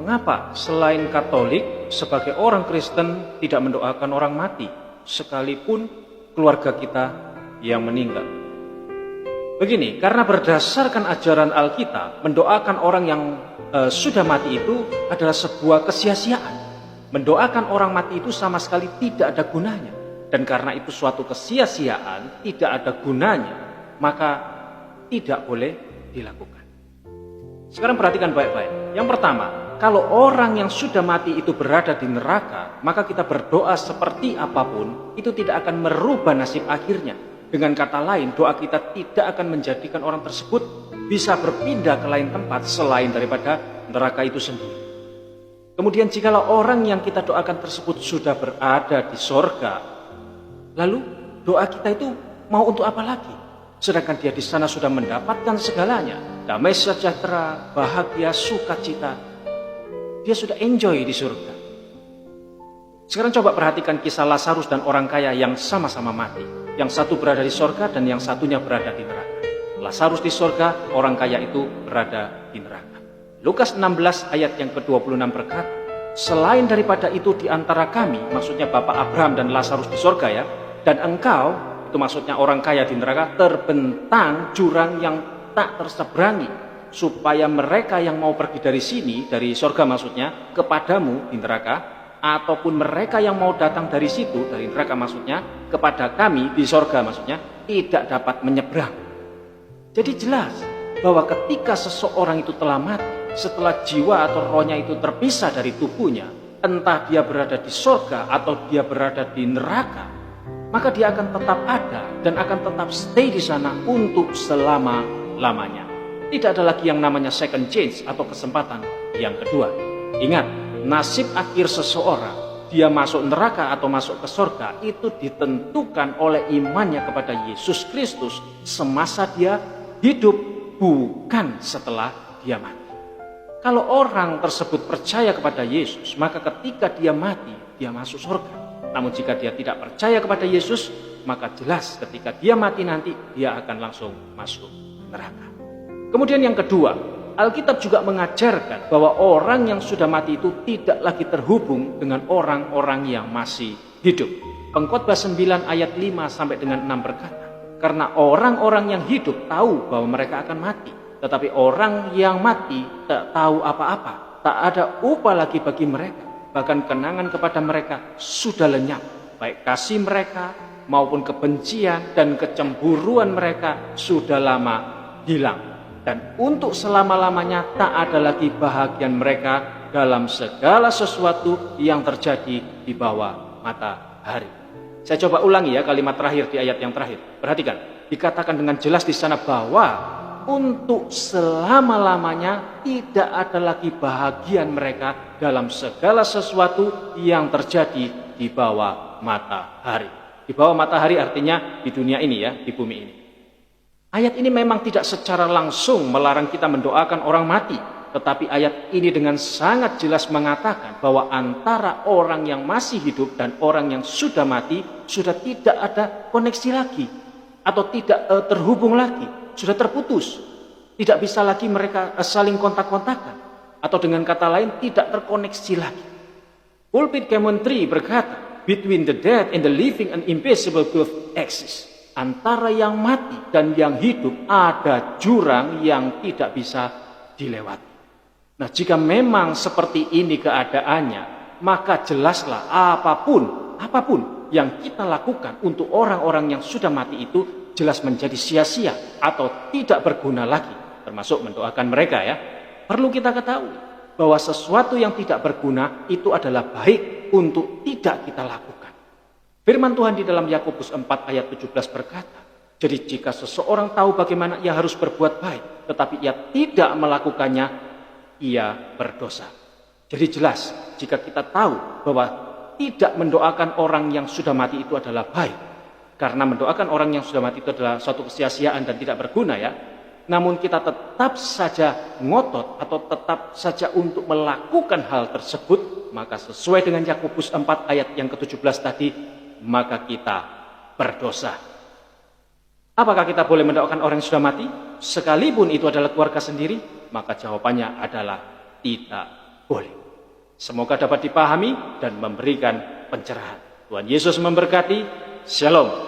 mengapa selain Katolik, sebagai orang Kristen tidak mendoakan orang mati, sekalipun keluarga kita yang meninggal? Begini, karena berdasarkan ajaran Alkitab, mendoakan orang yang sudah mati itu adalah sebuah kesia-siaan. Mendoakan orang mati itu sama sekali tidak ada gunanya. Dan karena itu suatu kesia-siaan, tidak ada gunanya, maka tidak boleh dilakukan. Sekarang perhatikan baik-baik. Yang pertama, kalau orang yang sudah mati itu berada di neraka, maka kita berdoa seperti apapun, itu tidak akan merubah nasib akhirnya. Dengan kata lain, doa kita tidak akan menjadikan orang tersebut bisa berpindah ke lain tempat selain daripada neraka itu sendiri. Kemudian jikalau orang yang kita doakan tersebut sudah berada di sorga, lalu doa kita itu mau untuk apa lagi? Sedangkan dia di sana sudah mendapatkan segalanya, damai sejahtera, bahagia, sukacita. Dia sudah enjoy di surga. Sekarang coba perhatikan kisah Lazarus dan orang kaya yang sama-sama mati. Yang satu berada di sorga dan yang satunya berada di neraka. Lazarus di sorga, orang kaya itu berada di neraka. Lukas 16 ayat yang ke-26 berkata, selain daripada itu di antara kami, maksudnya Bapak Abraham dan Lazarus di sorga ya, dan engkau, itu maksudnya orang kaya di neraka, terbentang jurang yang tak terseberangi, supaya mereka yang mau pergi dari sini, dari sorga maksudnya, kepadamu di neraka, ataupun mereka yang mau datang dari situ, dari neraka maksudnya, kepada kami di sorga maksudnya, tidak dapat menyeberang. Jadi jelas bahwa ketika seseorang itu telah mati, setelah jiwa atau rohnya itu terpisah dari tubuhnya, entah dia berada di sorga atau dia berada di neraka, maka dia akan tetap ada dan akan tetap stay di sana untuk selama-lamanya. Tidak ada lagi yang namanya second chance atau kesempatan yang kedua. Ingat, nasib akhir seseorang, dia masuk neraka atau masuk ke sorga, itu ditentukan oleh imannya kepada Yesus Kristus semasa dia hidup, bukan setelah dia mati. Kalau orang tersebut percaya kepada Yesus, maka ketika dia mati, dia masuk surga. Namun jika dia tidak percaya kepada Yesus, maka jelas ketika dia mati nanti, dia akan langsung masuk neraka. Kemudian yang kedua, Alkitab juga mengajarkan bahwa orang yang sudah mati itu tidak lagi terhubung dengan orang-orang yang masih hidup. Pengkhotbah 9 ayat 5 sampai dengan 6 berkata, karena orang-orang yang hidup tahu bahwa mereka akan mati, tetapi orang yang mati tak tahu apa-apa, tak ada upah lagi bagi mereka, bahkan kenangan kepada mereka sudah lenyap, baik kasih mereka maupun kebencian dan kecemburuan mereka sudah lama hilang. Dan untuk selama-lamanya tak ada lagi bahagian mereka dalam segala sesuatu yang terjadi di bawah matahari. Saya coba ulangi ya kalimat terakhir di ayat yang terakhir. Perhatikan, dikatakan dengan jelas di sana bahwa untuk selama-lamanya tidak ada lagi bahagian mereka dalam segala sesuatu yang terjadi di bawah matahari. Di bawah matahari artinya di dunia ini ya, di bumi ini. Ayat ini memang tidak secara langsung melarang kita mendoakan orang mati, tetapi ayat ini dengan sangat jelas mengatakan bahwa antara orang yang masih hidup dan orang yang sudah mati sudah tidak ada koneksi lagi atau tidak terhubung lagi, sudah terputus. Tidak bisa lagi mereka saling kontak-kontakan, atau dengan kata lain tidak terkoneksi lagi. Pulpit Commentary berkata, between the dead and the living an invisible gulf exists. Antara yang mati dan yang hidup ada jurang yang tidak bisa dilewati. Nah, jika memang seperti ini keadaannya, maka jelaslah apapun yang kita lakukan untuk orang-orang yang sudah mati itu jelas menjadi sia-sia atau tidak berguna lagi, termasuk mendoakan mereka ya. Perlu kita ketahui bahwa sesuatu yang tidak berguna itu adalah baik untuk tidak kita lakukan. Firman Tuhan di dalam Yakobus 4 ayat 17 berkata, jadi jika seseorang tahu bagaimana ia harus berbuat baik, tetapi ia tidak melakukannya, ia berdosa. Jadi jelas, jika kita tahu bahwa tidak mendoakan orang yang sudah mati itu adalah baik, karena mendoakan orang yang sudah mati itu adalah suatu kesia-siaan dan tidak berguna ya, namun kita tetap saja ngotot atau tetap saja untuk melakukan hal tersebut, maka sesuai dengan Yakobus 4 ayat yang ke-17 tadi, maka kita berdosa. Apakah kita boleh mendoakan orang yang sudah mati? Sekalipun itu adalah keluarga sendiri, maka jawabannya adalah tidak boleh. Semoga dapat dipahami dan memberikan pencerahan. Tuhan Yesus memberkati. Shalom.